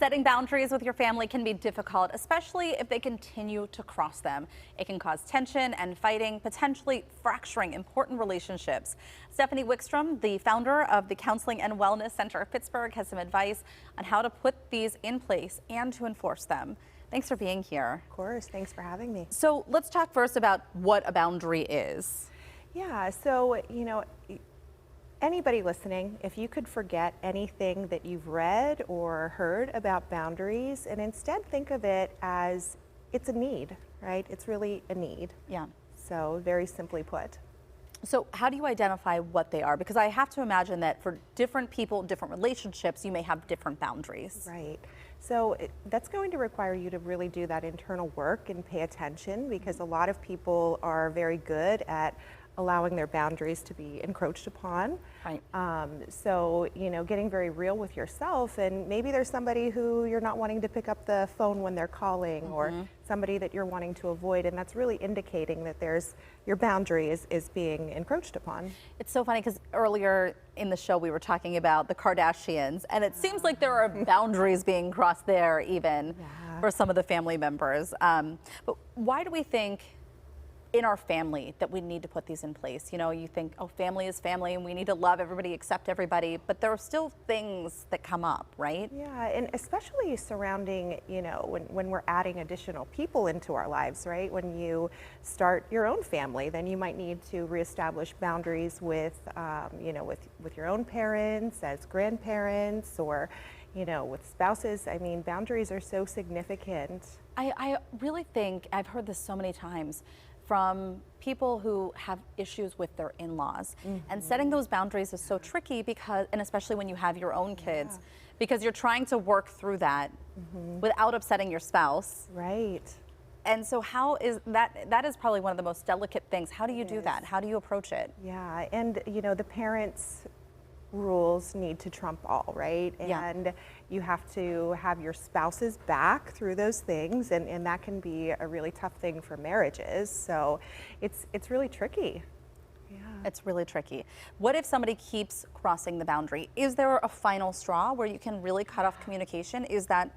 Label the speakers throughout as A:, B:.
A: Setting boundaries with your family can be difficult, especially if they continue to cross them. It can cause tension and fighting, potentially fracturing important relationships. Stephanie Wijkstrom, the founder of the Counseling and Wellness Center of Pittsburgh, has some advice on how to put these in place and to enforce them. Thanks for being here.
B: Of course, thanks for having me.
A: So let's talk first about what a boundary is.
B: Yeah, so, anybody listening, if you could forget anything that you've read or heard about boundaries and instead think of it as it's a need, right? It's really a need.
A: Yeah.
B: So very simply put.
A: So how do you identify what they are? Because I have to imagine that for different people, different relationships, you may have different boundaries.
B: Right. So that's going to require you to really do that internal work and pay attention, because a lot of people are very good at allowing their boundaries to be encroached upon.
A: Right.
B: So, getting very real with yourself, and maybe there's somebody who you're not wanting to pick up the phone when they're calling, or somebody that you're wanting to avoid, and that's really indicating that your boundary is being encroached upon.
A: It's so funny because earlier in the show we were talking about the Kardashians, and it seems like there are boundaries being crossed there even for some of the family members. But why do we think in our family that we need to put these in place? You think, oh, family is family and we need to love everybody, accept everybody, but there are still things that come up, right?
B: Yeah, and especially surrounding, when we're adding additional people into our lives, right? When you start your own family, then you might need to reestablish boundaries with, with your own parents, as grandparents, or, with spouses. I mean, boundaries are so significant.
A: I really think, I've heard this so many times, from people who have issues with their in-laws. And setting those boundaries is so tricky because, and especially when you have your own kids, because you're trying to work through that without upsetting your spouse.
B: Right.
A: And so how is that is probably one of the most delicate things. How do you do that? How do you approach it?
B: Yeah, and the parents' rules need to trump all, right? And you have to have your spouse's back through those things, and that can be a really tough thing for marriages. So it's really tricky. Yeah.
A: It's really tricky. What if somebody keeps crossing the boundary? Is there a final straw where you can really cut off communication? Is that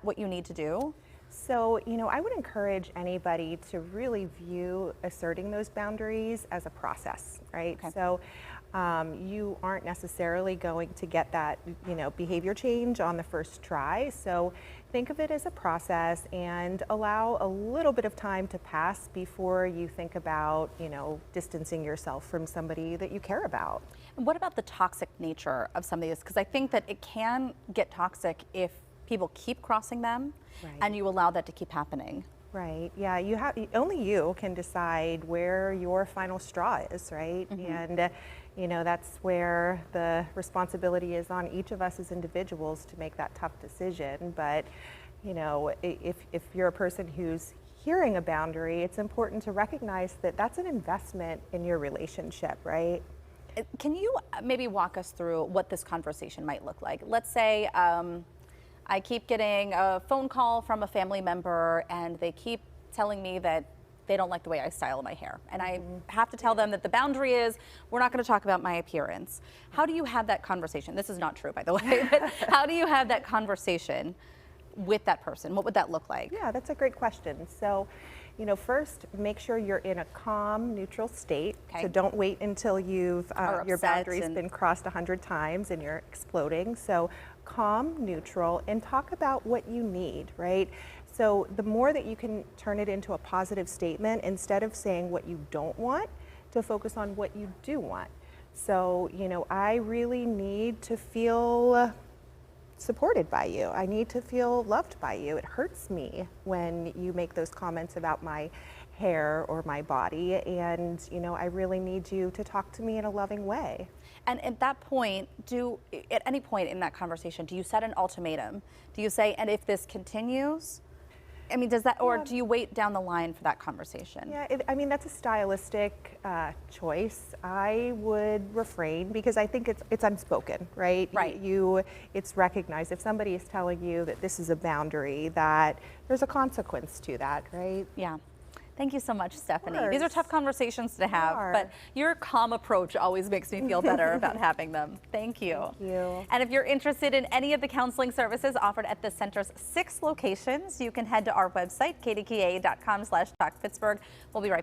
A: what you need to do?
B: So, I would encourage anybody to really view asserting those boundaries as a process, right?
A: Okay.
B: So, you aren't necessarily going to get that, behavior change on the first try. So think of it as a process and allow a little bit of time to pass before you think about, distancing yourself from somebody that you care about.
A: And what about the toxic nature of some of these? Because I think that it can get toxic if people keep crossing them and you allow that to keep happening.
B: Right. Yeah. Only you can decide where your final straw is, right? And that's where the responsibility is on each of us as individuals to make that tough decision. But if you're a person who's hearing a boundary, it's important to recognize that that's an investment in your relationship, right?
A: Can you maybe walk us through what this conversation might look like? Let's say I keep getting a phone call from a family member and they keep telling me that they don't like the way I style my hair. And I have to tell them that the boundary is, we're not gonna talk about my appearance. How do you have that conversation? This is not true, by the way, but how do you have that conversation with that person? What would that look like?
B: Yeah, that's a great question. So, first, make sure you're in a calm, neutral state.
A: Okay.
B: So don't wait until your boundary's been crossed 100 times and you're exploding. So calm, neutral, and talk about what you need, right? So the more that you can turn it into a positive statement, instead of saying what you don't want, to focus on what you do want. So, I really need to feel supported by you. I need to feel loved by you. It hurts me when you make those comments about my hair or my body, and I really need you to talk to me in a loving way.
A: And at that point, at any point in that conversation, do you set an ultimatum? Do you say, and if this continues? I mean, does that, or do you wait down the line for that conversation?
B: Yeah, that's a stylistic choice. I would refrain because I think it's unspoken, right?
A: Right.
B: It's recognized. If somebody is telling you that this is a boundary, that there's a consequence to that, right?
A: Yeah. Thank you so much, Stephanie.
B: course.
A: These are tough conversations to have, but your calm approach always makes me feel better about having them. Thank you.
B: Thank you.
A: And if you're interested in any of the counseling services offered at the center's 6 locations, you can head to our website, kdka.com/talkpittsburgh. We'll be right back.